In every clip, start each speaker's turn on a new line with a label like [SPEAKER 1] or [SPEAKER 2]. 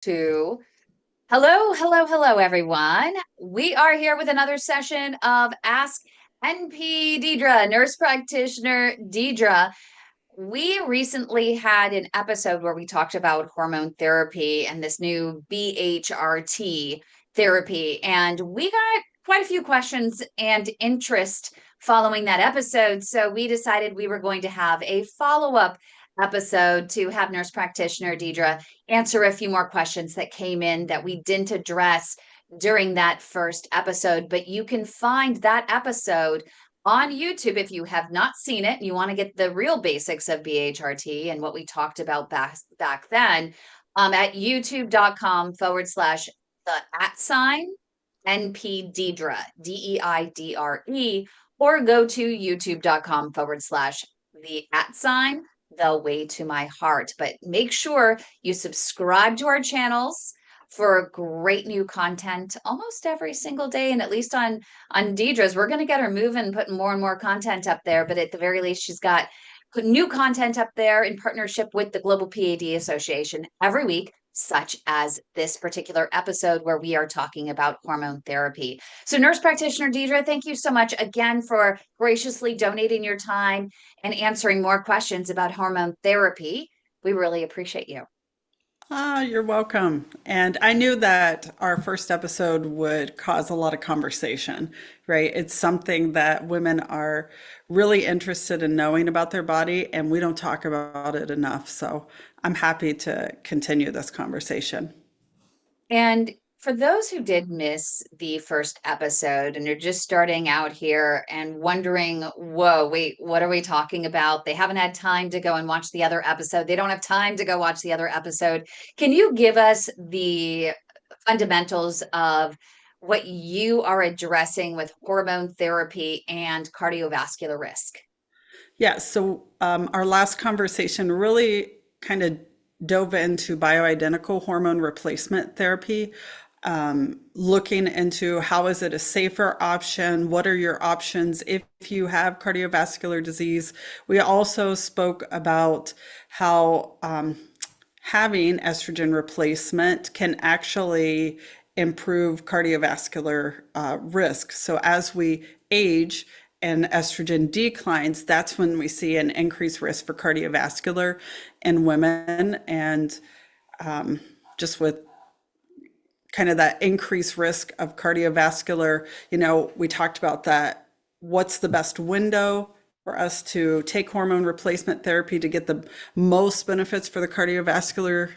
[SPEAKER 1] Two. Hello, everyone. We are here with another session of Ask NP Deidre, nurse practitioner Deidre. We recently had an episode where we talked about hormone therapy and this new BHRT therapy, and we got quite a few questions and interest following that episode. So we decided we were going to have a follow-up episode to have nurse practitioner Deidre answer a few more questions that came in that we didn't address during that first episode. But you can find that episode on YouTube if you have not seen it and you want to get the real basics of BHRT and what we talked about back then, at youtube.com/the @ NP Deidre, Deidre, or go to youtube.com/the @ the way to my heart. But make sure you subscribe to our channels for great new content almost every single day. And at least on Deidre's, we're going to get her moving, putting more and more content up there. But at the very least, she's got new content up there in partnership with the Global PAD Association every week, such as this particular episode where we are talking about hormone therapy. So nurse practitioner Deidre, thank you so much again for graciously donating your time and answering more questions about hormone therapy. We really appreciate you.
[SPEAKER 2] You're welcome. And I knew that our first episode would cause a lot of conversation, right? It's something that women are really interested in knowing about their body, and we don't talk about it enough. So I'm happy to continue this conversation.
[SPEAKER 1] And for those who did miss the first episode and are just starting out here and wondering, whoa, wait, what are we talking about? They haven't had time to go and watch the other episode. They don't have time to go watch the other episode. Can you give us the fundamentals of what you are addressing with hormone therapy and cardiovascular risk?
[SPEAKER 2] Yeah, so our last conversation really kind of dove into bioidentical hormone replacement therapy, looking into how is it a safer option? What are your options if you have cardiovascular disease? We also spoke about how having estrogen replacement can actually improve cardiovascular risk. So as we age and estrogen declines, that's when we see an increased risk for cardiovascular in women. And just with kind of that increased risk of cardiovascular, we talked about that. What's the best window for us to take hormone replacement therapy to get the most benefits for the cardiovascular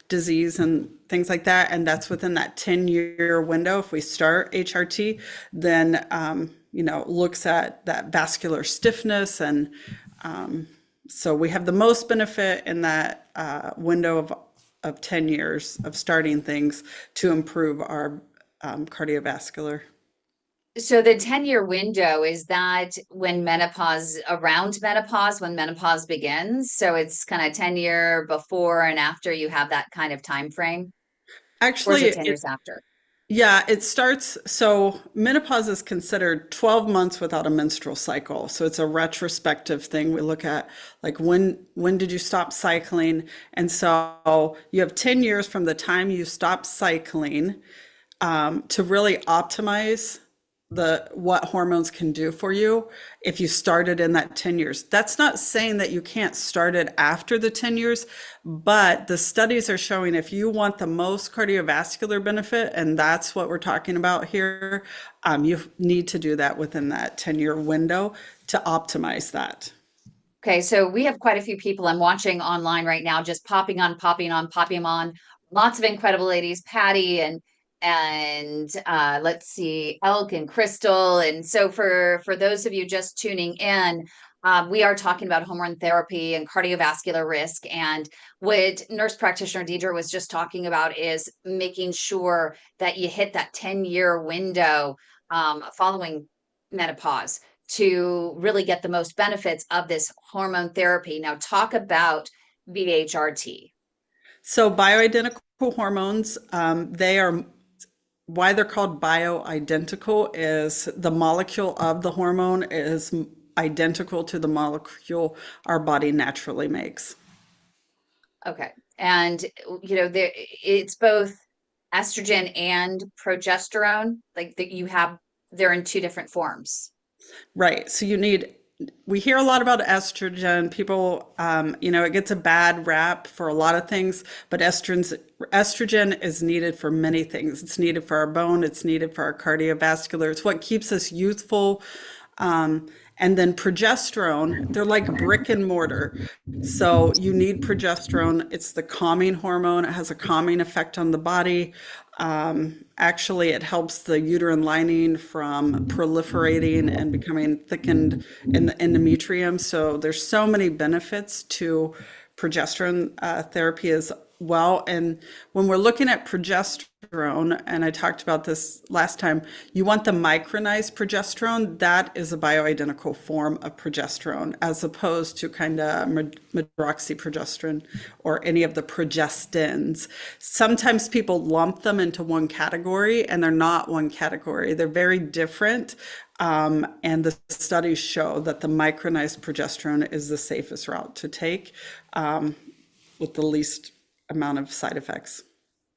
[SPEAKER 2] disease and things like that? And that's within that 10-year window. If we start HRT, then looks at that vascular stiffness. And so we have the most benefit in that window of 10 years of starting things to improve our cardiovascular.
[SPEAKER 1] So the 10-year window, is that when around menopause, when menopause begins? So it's kind of 10-year before and after you have that kind of time frame? Or is
[SPEAKER 2] Actually,
[SPEAKER 1] it 10 years after?
[SPEAKER 2] yeah, it starts. So menopause is considered 12 months without a menstrual cycle. So it's a retrospective thing. We look at like when did you stop cycling? And so you have 10 years from the time you stop cycling to really optimize what hormones can do for you if you started in that 10 years. That's not saying that you can't start it after the 10 years, but the studies are showing if you want the most cardiovascular benefit, and that's what we're talking about here, you need to do that within that 10-year window to optimize that.
[SPEAKER 1] Okay, so we have quite a few people I'm watching online right now, just popping on. Lots of incredible ladies, Patty and let's see, Elk and Crystal. And so for those of you just tuning in, we are talking about hormone therapy and cardiovascular risk. And what nurse practitioner Deidre was just talking about is making sure that you hit that 10-year window following menopause to really get the most benefits of this hormone therapy. Now, talk about BHRT.
[SPEAKER 2] So bioidentical hormones, they are why they're called bioidentical is the molecule of the hormone is identical to the molecule our body naturally makes.
[SPEAKER 1] Okay. And it's both estrogen and progesterone, like that you have, they're in two different forms.
[SPEAKER 2] Right. So we hear a lot about estrogen. People, it gets a bad rap for a lot of things, but estrogen is needed for many things. It's needed for our bone. It's needed for our cardiovascular. It's what keeps us youthful. And then progesterone, they're like brick and mortar. So you need progesterone. It's the calming hormone. It has a calming effect on the body. Actually, it helps the uterine lining from proliferating and becoming thickened in the endometrium. So there's so many benefits to progesterone therapy as well. And when we're looking at progesterone, and I talked about this last time, you want the micronized progesterone. That is a bioidentical form of progesterone, as opposed to kind of medroxyprogesterone or any of the progestins. Sometimes people lump them into one category, and they're not one category. They're very different. And the studies show that the micronized progesterone is the safest route to take, with the least amount of side effects.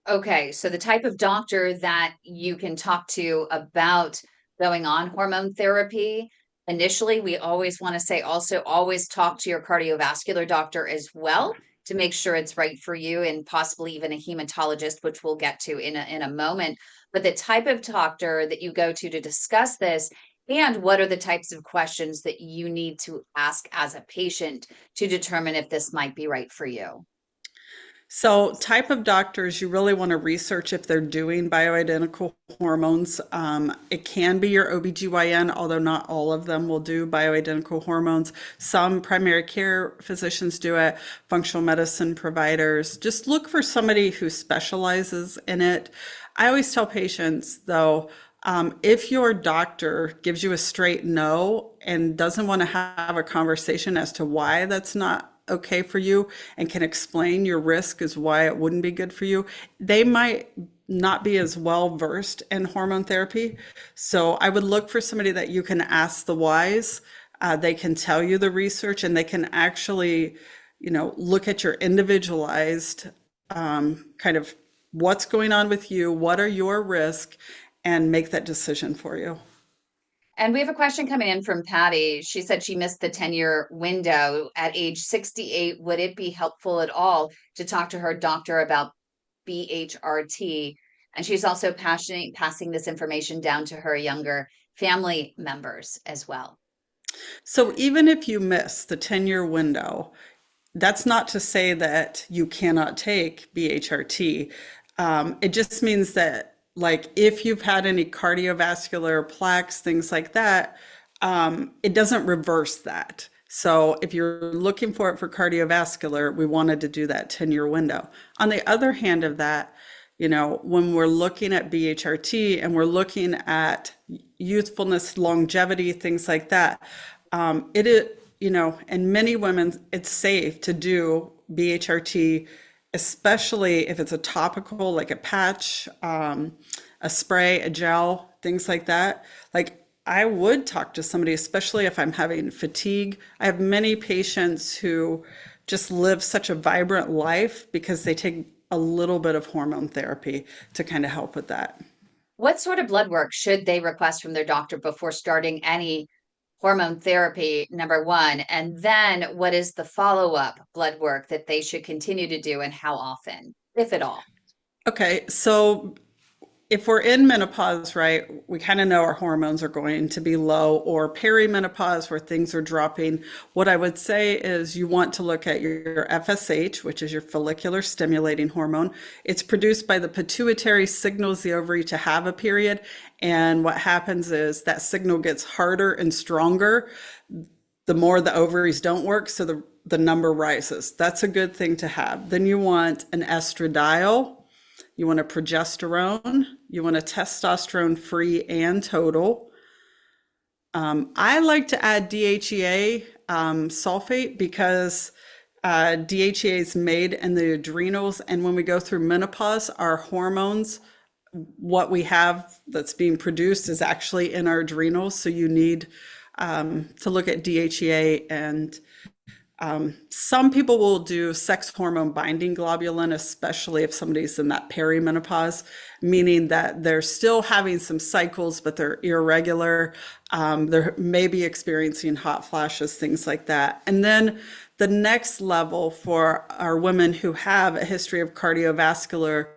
[SPEAKER 1] Okay, so the type of doctor that you can talk to about going on hormone therapy, initially, we always want to say also always talk to your cardiovascular doctor as well to make sure it's right for you, and possibly even a hematologist, which we'll get to in a moment. But the type of doctor that you go to discuss this, and what are the types of questions that you need to ask as a patient to determine if this might be right for you.
[SPEAKER 2] So, type of doctors, you really want to research if they're doing bioidentical hormones. It can be your OBGYN, although not all of them will do bioidentical hormones. Some primary care physicians do it, functional medicine providers. Just look for somebody who specializes in it. I always tell patients, though, if your doctor gives you a straight no and doesn't want to have a conversation as to why that's not okay for you and can explain your risk as why it wouldn't be good for you, they might not be as well versed in hormone therapy. So I would look for somebody that you can ask the whys. They can tell you the research, and they can actually, look at your individualized kind of what's going on with you, what are your risks, and make that decision for you.
[SPEAKER 1] And we have a question coming in from Patty. She said she missed the 10-year window at age 68. Would it be helpful at all to talk to her doctor about BHRT? And she's also passing this information down to her younger family members as well.
[SPEAKER 2] So even if you miss the 10-year window, that's not to say that you cannot take BHRT. It just means that, like, if you've had any cardiovascular plaques, things like that, it doesn't reverse that. So if you're looking for it for cardiovascular, we wanted to do that 10-year window. On the other hand of that, when we're looking at BHRT and we're looking at youthfulness, longevity, things like that, it is, in many women, it's safe to do BHRT, especially if it's a topical, like a patch, a spray, a gel, things like that. Like, I would talk to somebody, especially if I'm having fatigue. I have many patients who just live such a vibrant life because they take a little bit of hormone therapy to kind of help with that.
[SPEAKER 1] What sort of blood work should they request from their doctor before starting any hormone therapy, number one? And then what is the follow-up blood work that they should continue to do, and how often, if at all?
[SPEAKER 2] Okay, so if we're in menopause, right, we kind of know our hormones are going to be low, or perimenopause where things are dropping. What I would say is you want to look at your FSH, which is your follicular stimulating hormone. It's produced by the pituitary, signals the ovary to have a period. And what happens is that signal gets harder and stronger the more the ovaries don't work. So the number rises. That's a good thing to have. Then you want an estradiol. You want a progesterone, you want a testosterone free and total. I like to add DHEA sulfate because DHEA is made in the adrenals. And when we go through menopause, our hormones, what we have that's being produced is actually in our adrenals. So you need to look at DHEA and Some people will do sex hormone binding globulin, especially if somebody's in that perimenopause, meaning that they're still having some cycles, but they're irregular. They're maybe experiencing hot flashes, things like that. And then the next level for our women who have a history of cardiovascular,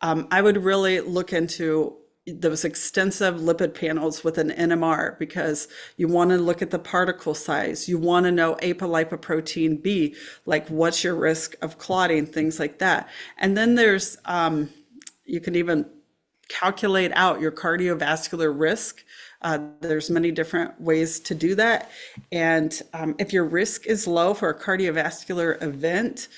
[SPEAKER 2] I would really look into those extensive lipid panels with an NMR because you want to look at the particle size. You want to know apolipoprotein B, like what's your risk of clotting, things like that. And then you can even calculate out your cardiovascular risk. There's many different ways to do that. And if your risk is low for a cardiovascular event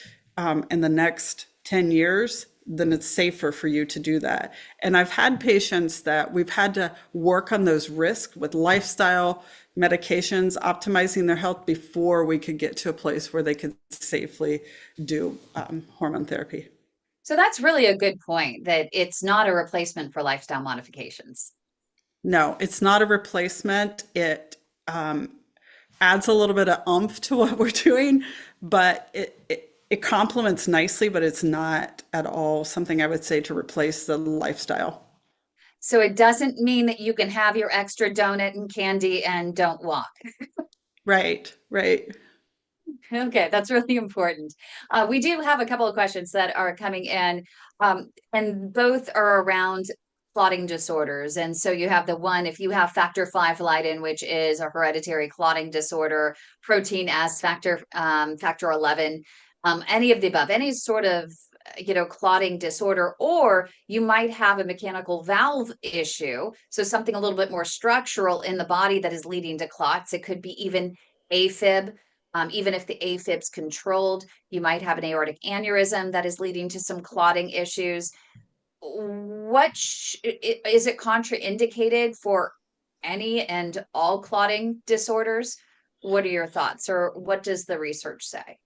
[SPEAKER 2] in the next 10 years, then it's safer for you to do that. And I've had patients that we've had to work on those risks with lifestyle, medications, optimizing their health before we could get to a place where they could safely do hormone therapy.
[SPEAKER 1] So that's really a good point that it's not a replacement for lifestyle modifications.
[SPEAKER 2] No, it's not a replacement. It adds a little bit of oomph to what we're doing, but it complements nicely, but it's not at all something I would say to replace the lifestyle.
[SPEAKER 1] So it doesn't mean that you can have your extra donut and candy and don't walk.
[SPEAKER 2] Right, right.
[SPEAKER 1] Okay, that's really important. We do have a couple of questions that are coming in, and both are around clotting disorders. And so you have the one, if you have factor V Leiden, which is a hereditary clotting disorder, protein S factor 11, any of the above, any sort of clotting disorder, or you might have a mechanical valve issue, so something a little bit more structural in the body that is leading to clots. It could be even AFib. Even if the AFib's controlled, you might have an aortic aneurysm that is leading to some clotting issues. Is it contraindicated for any and all clotting disorders? What are your thoughts, or what does the research say?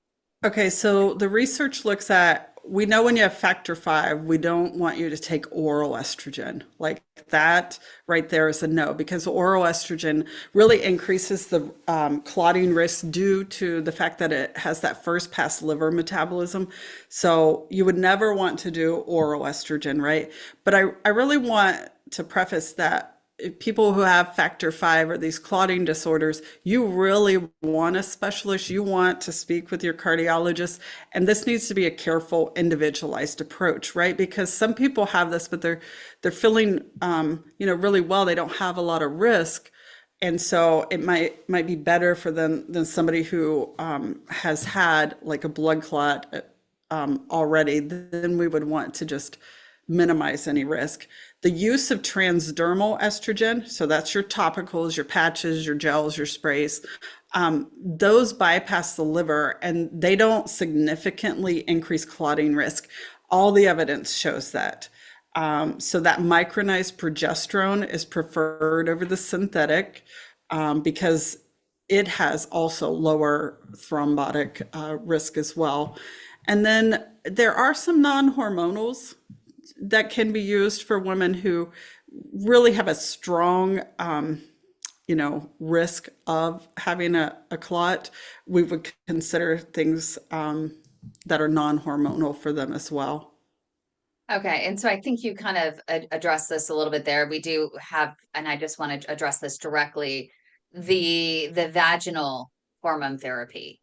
[SPEAKER 2] Okay, so the research looks at, we know when you have factor V, we don't want you to take oral estrogen. Like that right there is a no, because oral estrogen really increases the clotting risk due to the fact that it has that first pass liver metabolism. So you would never want to do oral estrogen, right? But I really want to preface that people who have factor V or these clotting disorders, you really want a specialist. You want to speak with your cardiologist. And this needs to be a careful, individualized approach, right? Because some people have this, but they're feeling really well. They don't have a lot of risk. And so it might be better for them than somebody who has had like a blood clot already. Then we would want to just minimize any risk. The use of transdermal estrogen, so that's your topicals, your patches, your gels, your sprays, those bypass the liver and they don't significantly increase clotting risk. All the evidence shows that. So that micronized progesterone is preferred over the synthetic because it has also lower thrombotic risk as well. And then there are some non-hormonals that can be used for women who really have a strong, risk of having a clot. We would consider things that are non-hormonal for them as well.
[SPEAKER 1] Okay, and so I think you kind of addressed this a little bit there. We do have, and I just want to address this directly, the vaginal hormone therapy.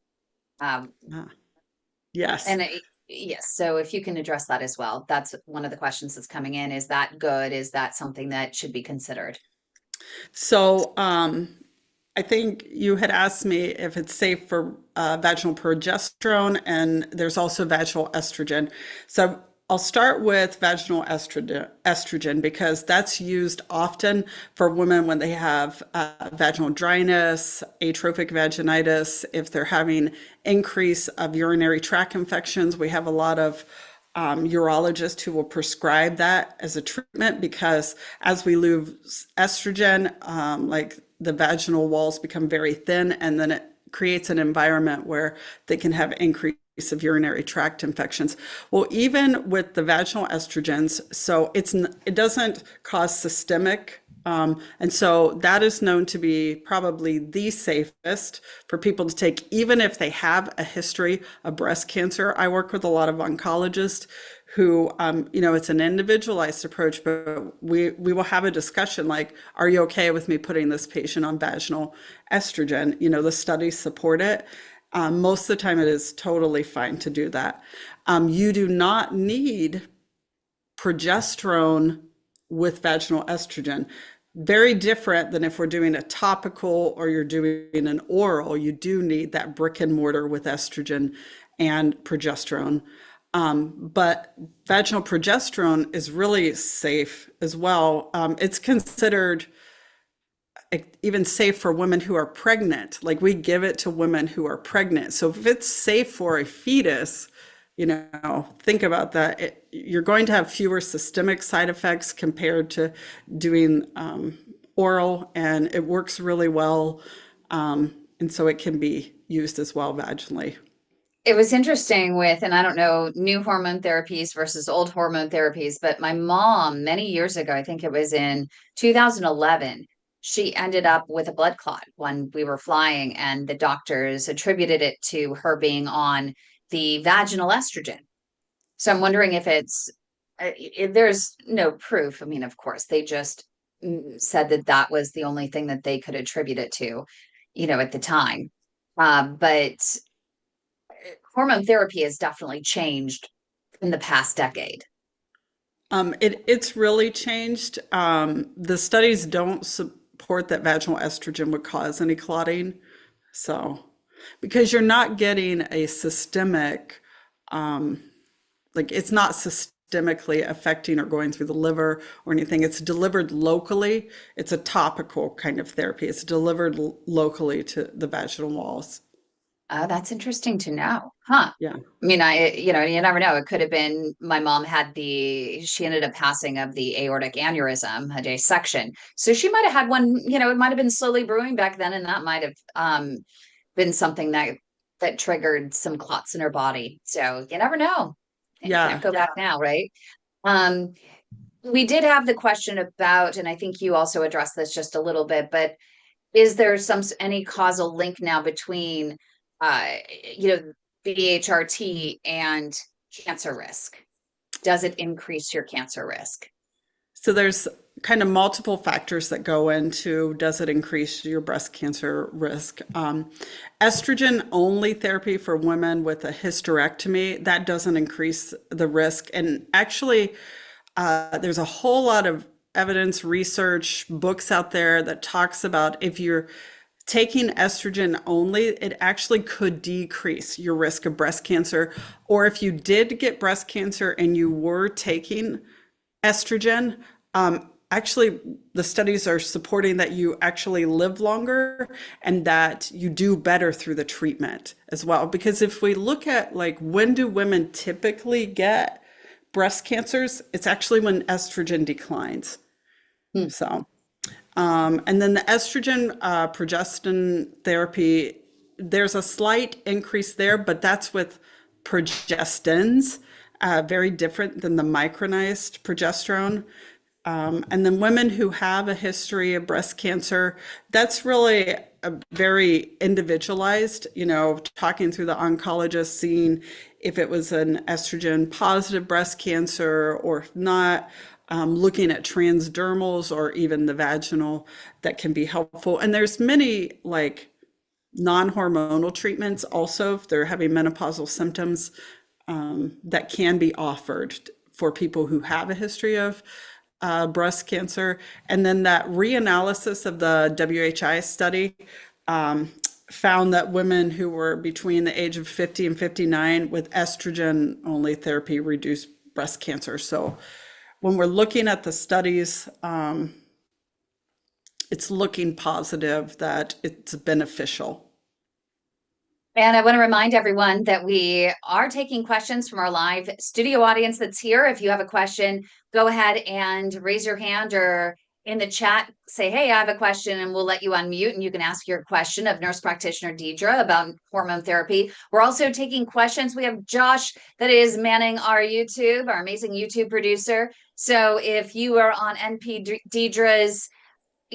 [SPEAKER 2] Yes.
[SPEAKER 1] And yes, so if you can address that as well, that's one of the questions that's coming in. Is that good? Is that something that should be considered?
[SPEAKER 2] So I think you had asked me if it's safe for vaginal progesterone, and there's also vaginal estrogen. So I'll start with vaginal estrogen because that's used often for women when they have vaginal dryness, atrophic vaginitis, if they're having increase of urinary tract infections. We have a lot of urologists who will prescribe that as a treatment because as we lose estrogen, like the vaginal walls become very thin, and then it creates an environment where they can have increased of urinary tract infections. Well, even with the vaginal estrogens, so it doesn't cause systemic And so that is known to be probably the safest for people to take, even if they have a history of breast cancer. I work with a lot of oncologists who, it's an individualized approach, but we will have a discussion like, are you okay with me putting this patient on vaginal estrogen? The studies support it. Most of the time, it is totally fine to do that. You do not need progesterone with vaginal estrogen. Very different than if we're doing a topical or you're doing an oral. You do need that brick and mortar with estrogen and progesterone. But vaginal progesterone is really safe as well. It's considered even safe for women who are pregnant. Like we give it to women who are pregnant. So if it's safe for a fetus, think about that. You're going to have fewer systemic side effects compared to doing oral, and it works really well. And so it can be used as well vaginally.
[SPEAKER 1] It was interesting with, and I don't know, new hormone therapies versus old hormone therapies, but my mom, many years ago, I think it was in 2011, she ended up with a blood clot when we were flying, and the doctors attributed it to her being on the vaginal estrogen. So I'm wondering if there's no proof. I mean, of course, they just said that that was the only thing that they could attribute it to, at the time. But hormone therapy has definitely changed in the past decade.
[SPEAKER 2] It's really changed. The studies don't support that vaginal estrogen would cause any clotting. So, because you're not getting a systemic, like it's not systemically affecting or going through the liver or anything. It's delivered locally. It's a topical kind of therapy. It's delivered locally to the vaginal walls.
[SPEAKER 1] Oh, that's interesting to know. Huh.
[SPEAKER 2] Yeah.
[SPEAKER 1] I mean, you never know. It could have been my mom she ended up passing of the aortic aneurysm, a dissection. So she might have had one, it might have been slowly brewing back then, and that might have been something that triggered some clots in her body. So you never know. And can't
[SPEAKER 2] Yeah.
[SPEAKER 1] go back now, right? Um, we did have the question about, and I think you also addressed this just a little bit, but is there any causal link now between uh you know BHRT and cancer risk? Does it increase your cancer risk?
[SPEAKER 2] So there's kind of multiple factors that go into does it increase your breast cancer risk. Estrogen only therapy for women with a hysterectomy, that doesn't increase the risk. And actually, there's a whole lot of evidence, research, books out there that talks about if you're taking estrogen only, it actually could decrease your risk of breast cancer. Or if you did get breast cancer and you were taking estrogen, actually the studies are supporting that you actually live longer and that you do better through the treatment as well. Because if we look at like when do women typically get breast cancers, it's actually when estrogen declines.
[SPEAKER 1] Hmm.
[SPEAKER 2] So, and then the estrogen progestin therapy, there's a slight increase there, but that's with progestins, very different than the micronized progesterone. And then women who have a history of breast cancer, that's really a very individualized, talking through the oncologist, seeing if it was an estrogen positive breast cancer or if not, looking at transdermals or even the vaginal that can be helpful. And there's many like non-hormonal treatments also if they're having menopausal symptoms that can be offered for people who have a history of breast cancer. And then that reanalysis of the WHI study found that women who were between the age of 50 and 59 with estrogen only therapy reduced breast cancer. So when we're looking at the studies, it's looking positive that it's beneficial.
[SPEAKER 1] And I want to remind everyone that we are taking questions from our live studio audience that's here. If you have a question, go ahead and raise your hand or in the chat, say, hey, I have a question, and we'll let you unmute and you can ask your question of nurse practitioner Deidre about hormone therapy. We're also taking questions. We have Josh that is manning our YouTube, our amazing YouTube producer. So if you are on NP Deidre's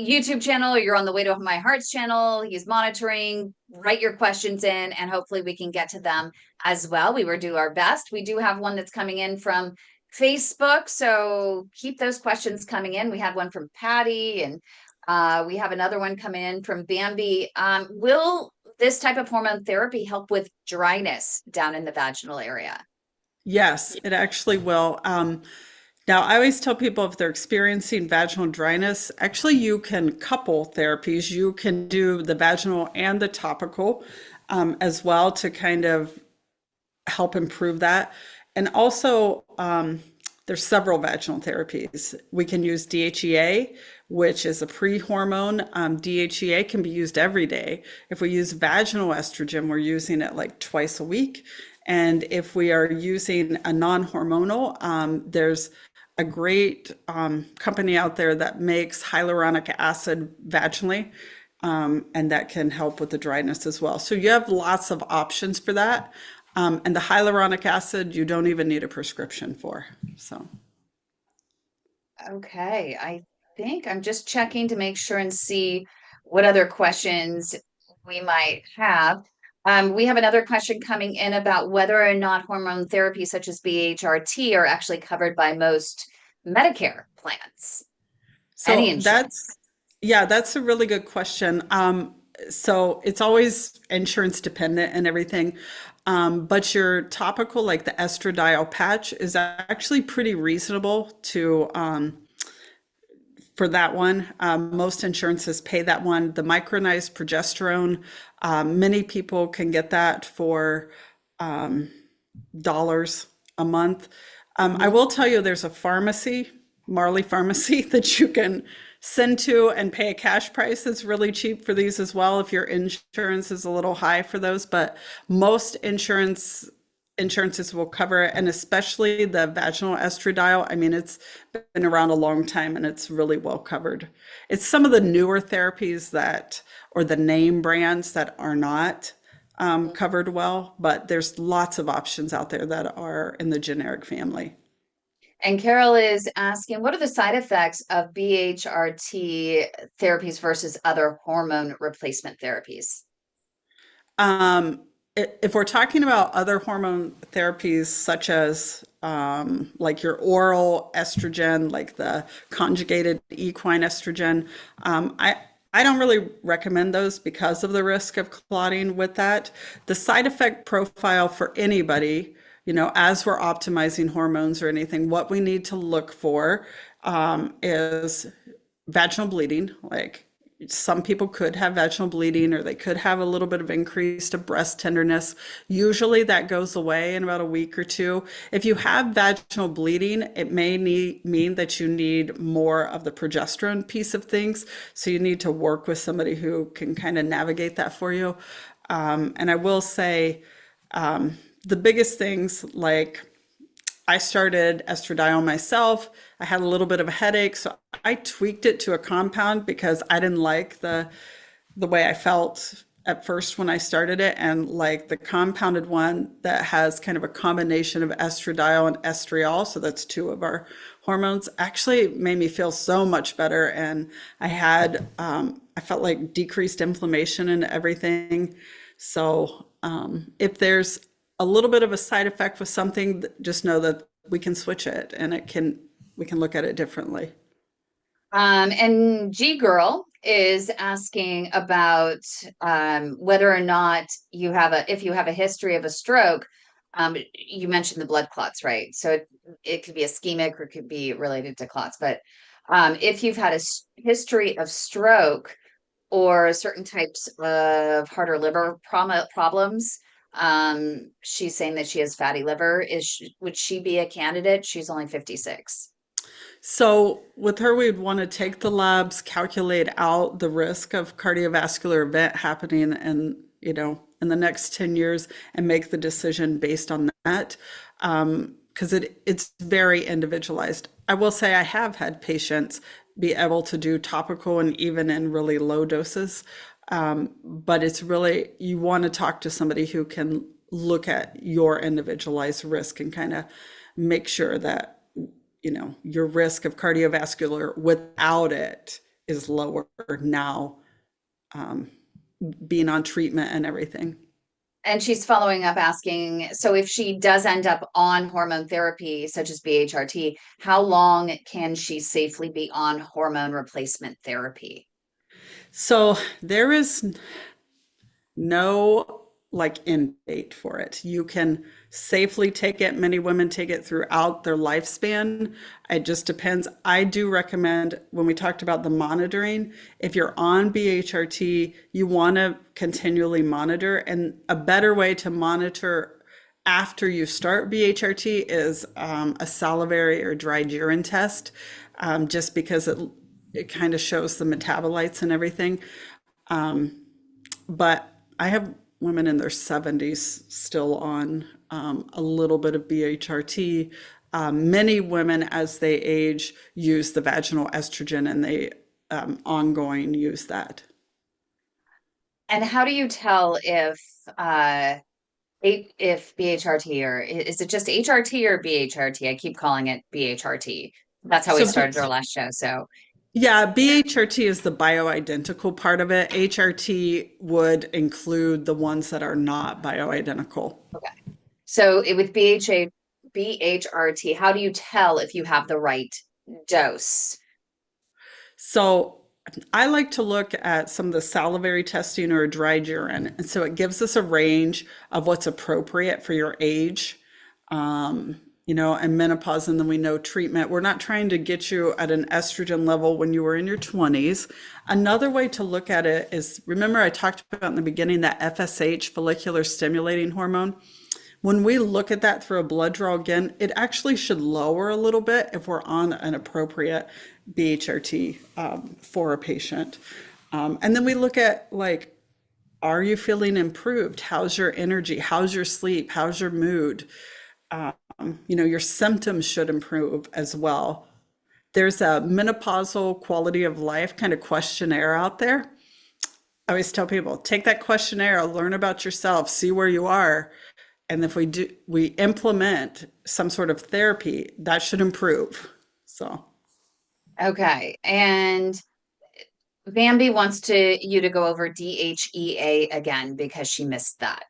[SPEAKER 1] YouTube channel, or you're on the Way to My Heart's channel, he's monitoring. Write your questions in, and hopefully we can get to them as well. We will do our best. We do have one that's coming in from Facebook, so keep those questions coming in. We had one from Patty, and we have another one coming in from Bambi. Will this type of hormone therapy help with dryness down in the vaginal area?
[SPEAKER 2] Yes, it actually will. Now, I always tell people if they're experiencing vaginal dryness, actually, you can couple therapies. You can do the vaginal and the topical as well to kind of help improve that. And also, there's several vaginal therapies. We can use DHEA, which is a pre-hormone. DHEA can be used every day. If we use vaginal estrogen, we're using it like twice a week. And if we are using a non-hormonal, there's a great company out there that makes hyaluronic acid vaginally, and that can help with the dryness as well. So you have lots of options for that. And the hyaluronic acid, you don't even need a prescription for. So,
[SPEAKER 1] Okay, I think I'm just checking to make sure and see what other questions we might have. We have another question coming in about whether or not hormone therapy such as BHRT are actually covered by most Medicare plans. Any
[SPEAKER 2] so
[SPEAKER 1] insurance?
[SPEAKER 2] that's, yeah, that's a really good question. So it's always insurance dependent and everything. But your topical, like the estradiol patch, is actually pretty reasonable to for that one. Most insurances pay that one. The micronized progesterone, many people can get that for dollars a month. I
[SPEAKER 1] Mhm.
[SPEAKER 2] will tell you there's a pharmacy, Marley Pharmacy, that you can send to and pay a cash price. It's really cheap for these as well if your insurance is a little high for those, but most insurances will cover it, and especially the vaginal estradiol. I mean, it's been around a long time and it's really well covered. It's some of the newer therapies that, or the name brands that are not covered well, but there's lots of options out there that are in the generic family.
[SPEAKER 1] And Carol is asking, what are the side effects of BHRT therapies versus other hormone replacement therapies?
[SPEAKER 2] Um, if we're talking about other hormone therapies, such as like your oral estrogen, like the conjugated equine estrogen, I don't really recommend those because of the risk of clotting with that. The side effect profile for anybody, as we're optimizing hormones or anything, what we need to look for is vaginal bleeding. Like some people could have vaginal bleeding or they could have a little bit of increased breast tenderness. Usually that goes away in about a week or two. If you have vaginal bleeding, it may mean that you need more of the progesterone piece of things. So you need to work with somebody who can kind of navigate that for you. And I will say the biggest things, like I started estradiol myself. I had a little bit of a headache, so I tweaked it to a compound because I didn't like the way I felt at first when I started it. And like the compounded one that has kind of a combination of estradiol and estriol, so that's two of our hormones, actually made me feel so much better. And I felt like decreased inflammation and everything. So if there's a little bit of a side effect with something, just know that we can switch it and we can look at it differently.
[SPEAKER 1] And G Girl is asking about whether or not if you have a history of a stroke. You mentioned the blood clots, right? So it could be ischemic or it could be related to clots. But if you've had a history of stroke or certain types of heart or liver problems, she's saying that she has fatty liver. Would she be a candidate? She's only 56.
[SPEAKER 2] So with her, we'd want to take the labs, calculate out the risk of cardiovascular event happening in the next 10 years and make the decision based on that. Because it's very individualized. I will say I have had patients be able to do topical and even in really low doses. But it's really, you want to talk to somebody who can look at your individualized risk and kind of make sure that your risk of cardiovascular without it is lower now, um, being on treatment and everything.
[SPEAKER 1] And she's following up asking, so if she does end up on hormone therapy, such as BHRT, how long can she safely be on hormone replacement therapy?
[SPEAKER 2] So there is no like end date for it. You can safely take it. Many women take it throughout their lifespan. It just depends. I do recommend when we talked about the monitoring, if you're on BHRT, you want to continually monitor. And a better way to monitor after you start BHRT is a salivary or dried urine test, just because it kind of shows the metabolites and everything. But I have women in their 70s still on a little bit of BHRT. Many women, as they age, use the vaginal estrogen and they ongoing use that.
[SPEAKER 1] And how do you tell if BHRT, or is it just HRT or BHRT? I keep calling it BHRT. That's how we
[SPEAKER 2] So,
[SPEAKER 1] started our last show. So,
[SPEAKER 2] yeah, BHRT is the bioidentical part of it. HRT would include the ones that are not bioidentical.
[SPEAKER 1] okay. So with BHRT, how do you tell if you have the right dose?
[SPEAKER 2] So I like to look at some of the salivary testing or dried urine. And so it gives us a range of what's appropriate for your age, and menopause. And then we know treatment. We're not trying to get you at an estrogen level when you were in your 20s. Another way to look at it is, remember I talked about in the beginning that FSH, follicular stimulating hormone. When we look at that through a blood draw again, it actually should lower a little bit if we're on an appropriate BHRT for a patient. And then we look at like, are you feeling improved? How's your energy? How's your sleep? How's your mood? Your symptoms should improve as well. There's a menopausal quality of life kind of questionnaire out there. I always tell people, take that questionnaire, learn about yourself, see where you are. And if we implement some sort of therapy, that should improve. So,
[SPEAKER 1] Okay. And Bambi wants you to go over DHEA again because she missed that.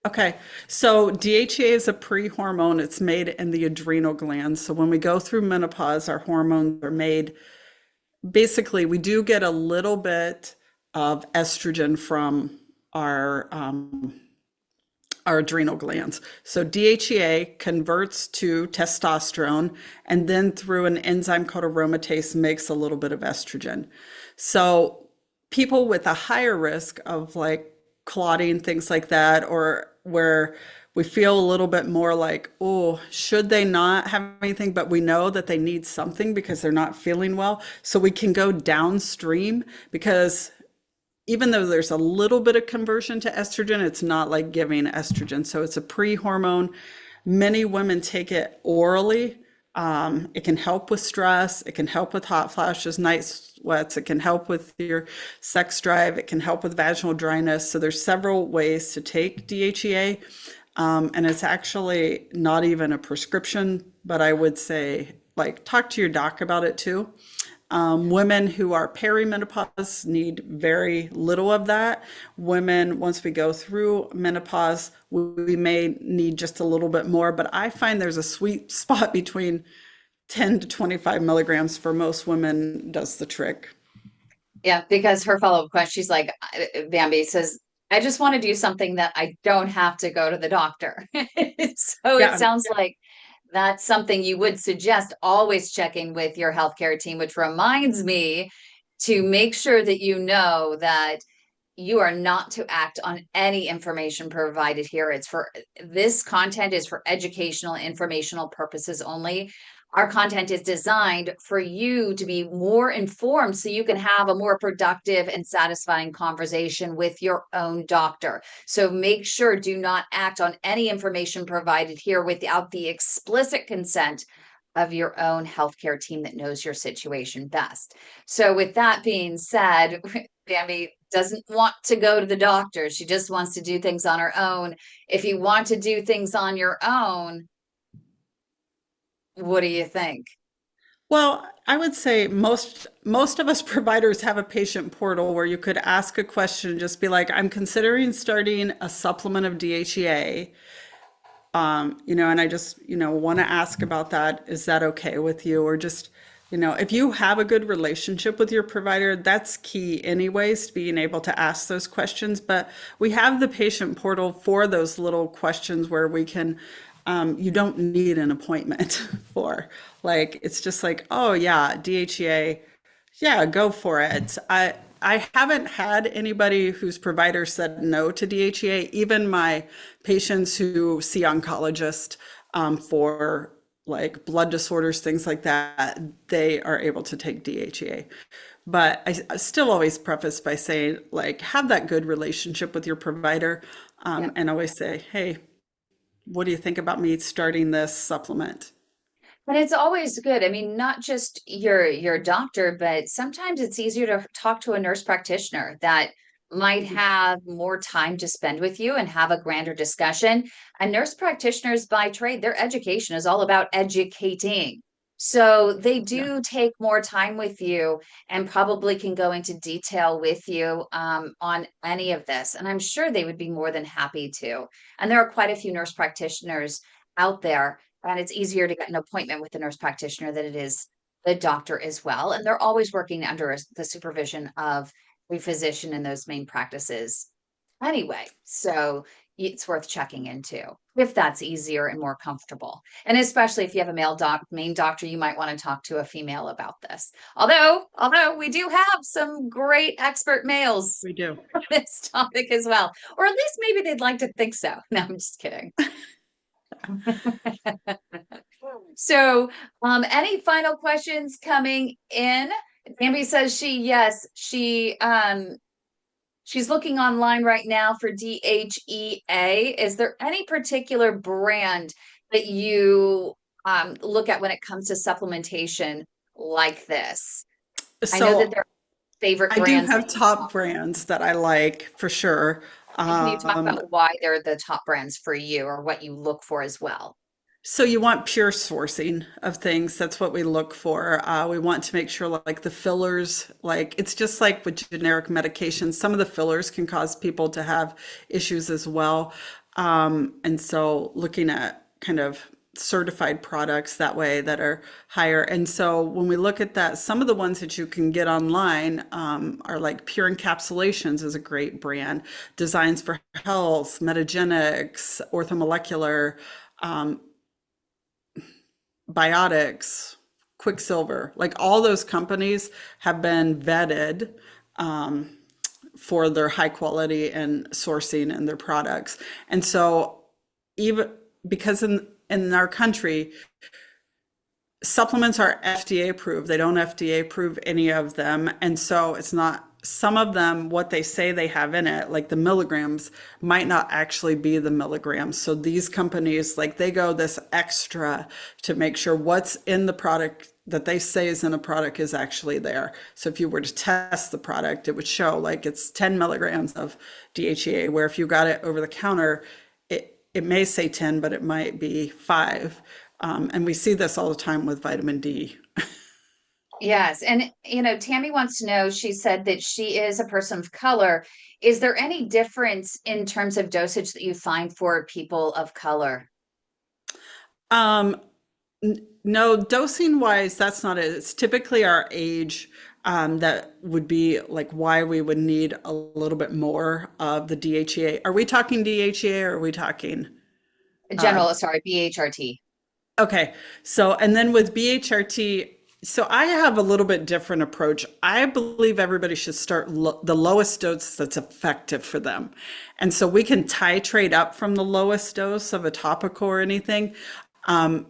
[SPEAKER 2] okay. So DHEA is a pre-hormone. It's made in the adrenal glands. So when we go through menopause, our hormones are made. Basically, we do get a little bit of estrogen from our adrenal glands. So DHEA converts to testosterone and then through an enzyme called aromatase makes a little bit of estrogen. So people with a higher risk of like clotting, things like that, or where we feel a little bit more like, oh, should they not have anything? But we know that they need something because they're not feeling well. So we can go downstream because even though there's a little bit of conversion to estrogen, it's not like giving estrogen. So it's a pre-hormone. Many women take it orally. It can help with stress. It can help with hot flashes, night sweats. It can help with your sex drive. It can help with vaginal dryness. So there's several ways to take DHEA. And it's actually not even a prescription, but I would say like talk to your doc about it too. Women who are perimenopause need very little of that. Women, once we go through menopause, we may need just a little bit more, but I find there's a sweet spot between 10 to 25 milligrams for most women does the trick.
[SPEAKER 1] Yeah, because her follow-up question, she's like, Bambi says, I just want to do something that I don't have to go to the doctor. So it
[SPEAKER 2] Yeah,
[SPEAKER 1] sounds like that's something you would suggest always checking with your healthcare team, which reminds me to make sure that you know that you are not to act on any information provided here. This content is for educational, informational purposes only. Our content is designed for you to be more informed so you can have a more productive and satisfying conversation with your own doctor. So make sure do not act on any information provided here without the explicit consent of your own healthcare team that knows your situation best. So with that being said, Bambi doesn't want to go to the doctor. She just wants to do things on her own. If you want to do things on your own, what do you think?
[SPEAKER 2] Well, I would say most of us providers have a patient portal where you could ask a question, just be like, I'm considering starting a supplement of DHEA. And I just, want to ask about that. Is that okay with you? Or just, if you have a good relationship with your provider, that's key anyways, being able to ask those questions. But we have the patient portal for those little questions where we can, you don't need an appointment for. Like, it's just like, oh yeah, DHEA, yeah, go for it. I haven't had anybody whose provider said no to DHEA. Even my patients who see oncologists for like blood disorders, things like that, they are able to take DHEA. But I still always preface by saying, like, have that good relationship with your provider,
[SPEAKER 1] Yeah.
[SPEAKER 2] and always say, hey, what do you think about me starting this supplement?
[SPEAKER 1] But it's always good. I mean, not just your doctor, but sometimes it's easier to talk to a nurse practitioner that might have more time to spend with you and have a grander discussion. And nurse practitioners by trade, their education is all about educating. So they
[SPEAKER 2] Yeah.
[SPEAKER 1] do take more time with you and probably can go into detail with you on any of this. And I'm sure they would be more than happy to. And there are quite a few nurse practitioners out there, and it's easier to get an appointment with the nurse practitioner than it is the doctor as well. And they're always working under the supervision of a physician in those main practices anyway. So it's worth checking into if that's easier and more comfortable. And especially if you have a main doctor, you might want to talk to a female about this. Although we do have some great expert males
[SPEAKER 2] We do.
[SPEAKER 1] on this topic as well, or at least maybe they'd like to think so. No, I'm just kidding. So, any final questions coming in? Bambi says she's looking online right now for DHEA. Is there any particular brand that you look at when it comes to supplementation like this? I know that
[SPEAKER 2] So
[SPEAKER 1] there are favorite
[SPEAKER 2] I do
[SPEAKER 1] brands that
[SPEAKER 2] have top brands that I like for sure.
[SPEAKER 1] and can you talk
[SPEAKER 2] Um,
[SPEAKER 1] about why they're the top brands for you or what you look for as well?
[SPEAKER 2] so you want pure sourcing of things. That's what we look for. We want to make sure like the fillers, like it's just like with generic medications, some of the fillers can cause people to have issues as well. And so looking at kind of certified products that way that are higher. And so when we look at that, some of the ones that you can get online are like Pure Encapsulations is a great brand, Designs for Health, Metagenics, Orthomolecular, um, Biotics, Quicksilver, like all those companies have been vetted um, for their high quality and sourcing and their products. And so even because in our country, supplements are FDA approved. They don't FDA approve any of them. And so it's not, some of them, what they say they have in it, like the milligrams, might not actually be the milligrams. So these companies, like they go this extra to make sure what's in the product that they say is in a product is actually there. So if you were to test the product, it would show like it's 10 milligrams of DHEA, where if you got it over the counter, it may say 10, but it might be 5. And we see this all the time with vitamin D.
[SPEAKER 1] Yes. And, Tammy wants to know, she said that she is a person of color. Is there any difference in terms of dosage that you find for people of color?
[SPEAKER 2] Um, no, dosing wise, that's not it. It's typically our age that would be like why we would need a little bit more of the DHEA. Are we talking DHEA or are we talking? Uh,
[SPEAKER 1] General, sorry, BHRT.
[SPEAKER 2] Okay. So, and then with BHRT, so I have a little bit different approach. I believe everybody should start the lowest dose that's effective for them. And so we can titrate up from the lowest dose of a topical or anything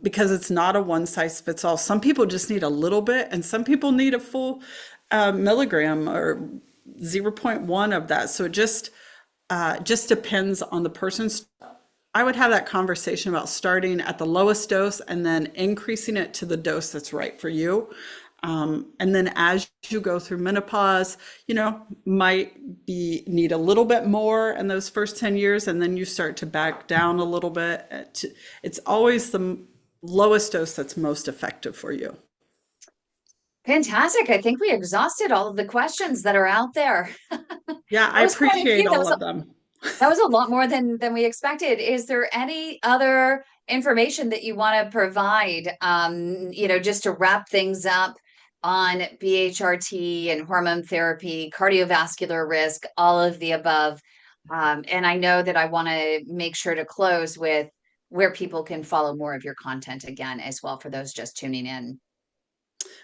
[SPEAKER 2] because it's not a one size fits all. Some people just need a little bit, and some people need a full milligram or zero point 0.1 of that. So it just depends on the person's. I would have that conversation about starting at the lowest dose and then increasing it to the dose that's right for you. And then as you go through menopause, might be need a little bit more in those first 10 years, and then you start to back down a little bit. It's always the lowest dose that's most effective for you.
[SPEAKER 1] Fantastic. I think we exhausted all of the questions that are out there.
[SPEAKER 2] Yeah, I
[SPEAKER 1] That was quite a
[SPEAKER 2] appreciate
[SPEAKER 1] few. That
[SPEAKER 2] all
[SPEAKER 1] was
[SPEAKER 2] of them.
[SPEAKER 1] that was a lot more than we expected. Is there any other information that you want to provide, just to wrap things up on BHRT and hormone therapy, cardiovascular risk, all of the above? And I know that I want to make sure to close with where people can follow more of your content again as well for those just tuning in.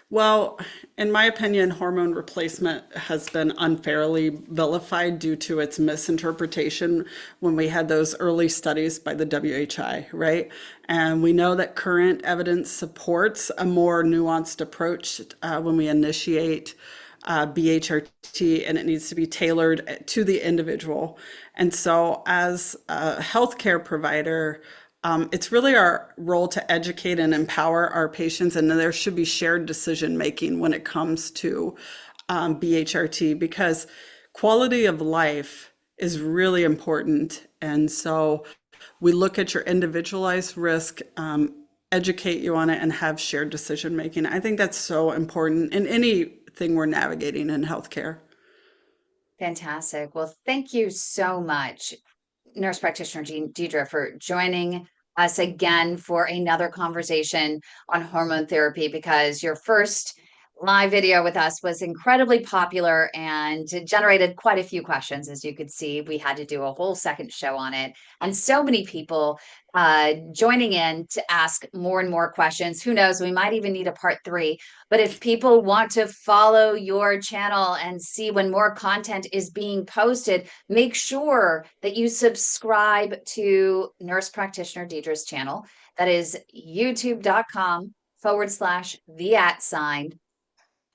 [SPEAKER 2] Well, in my opinion, hormone replacement has been unfairly vilified due to its misinterpretation when we had those early studies by the WHI, right? And we know that current evidence supports a more nuanced approach when we initiate BHRT, and it needs to be tailored to the individual. And so, as a healthcare provider, it's really our role to educate and empower our patients, and there should be shared decision making when it comes to BHRT because quality of life is really important. And so we look at your individualized risk, educate you on it, and have shared decision making. I think that's so important in anything we're navigating in healthcare.
[SPEAKER 1] Fantastic. Well, thank you so much, Nurse Practitioner Deidre, for joining us again for another conversation on hormone therapy because your first live video with us was incredibly popular and it generated quite a few questions. As you could see, we had to do a whole second show on it, and so many people joining in to ask more and more questions. Who knows? We might even need a part three. But if people want to follow your channel and see when more content is being posted, make sure that you subscribe to Nurse Practitioner Deidre's channel. That is youtube.com/the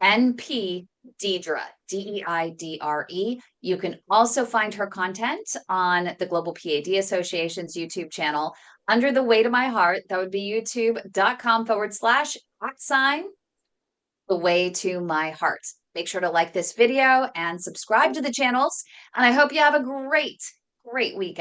[SPEAKER 1] NP Deidre, Deidre. You can also find her content on the Global PAD Association's YouTube channel under the way to my heart. That would be youtube.com/@ the way to my heart. Make sure to like this video and subscribe to the channels. And I hope you have a great week.